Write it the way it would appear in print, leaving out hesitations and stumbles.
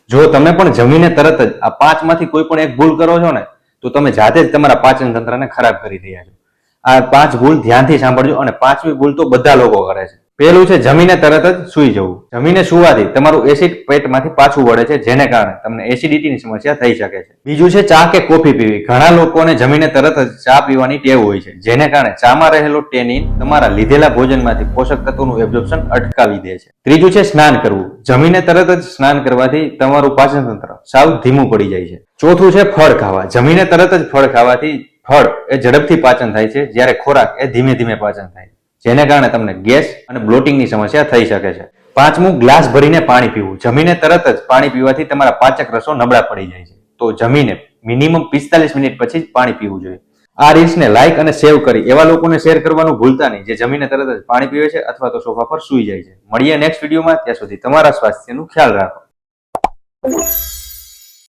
જો તમે પણ જમીને તરત જ આ 5 માંથી કોઈ પણ એક ભૂલ કરો છો ને તો તમે જાતે જ તમારા પાચન તંત્રને ખરાબ કરી રહ્યા છો. આ 5 ભૂલ ધ્યાનથી સાંભળજો અને 5મી ભૂલ તો બધા લોકો કરે છે. પહેલું છે જમીને તરત જ સૂઈ જવું. જમીને સુવાથી તમારું એસિડ પેટમાંથી પાછું વળે છે, જેને કારણે તમને એસિડિટીની સમસ્યા થઈ શકે છે. બીજું છે ચા કે કોફી પીવી. ઘણા લોકોને જમીને તરત જ ચા પીવાની ટેવ હોય છે, જેને કારણે ચામાં રહેલો ટેનિન તમારા લીધેલા ભોજનમાંથી પોષક તત્વોનું એબ્ઝોર્પ્શન અટકાવી દે છે. ત્રીજું છે સ્નાન કરવું. જમીને તરત જ સ્નાન કરવાથી તમારું પાચન તંત્ર સાવ ધીમું પડી જાય છે. ચોથું છે ફળ ખાવા. જમીને તરત જ ફળ ખાવાથી ફળ એ ઝડપથી પાચન થાય છે, જ્યારે ખોરાક એ ધીમે ધીમે પાચન થાય, જેને કારણે તમને ગેસ અને બ્લોટિંગની સમસ્યા થઈ શકે છે. 5મું ગ્લાસ ભરીને પાણી પીવું. જમીને તરત જ પાણી પીવાથી તમારા પાચક રસો નબળા પડી જાય છે, તો જમીને મિનિમમ 45 મિનિટ પછી જ પાણી પીવું જોઈએ. આ રીલ્સને લાઇક અને સેવ કરી એવા લોકોને શેર કરવાનું ભૂલતા નહીં જે જમીને તરત જ પાણી પીવે છે અથવા તો સોફા પર સૂઈ જાય છે. મળીએ નેક્સ્ટ વિડીયોમાં. ત્યાં સુધી તમારા સ્વાસ્થ્યનું ખ્યાલ રાખો.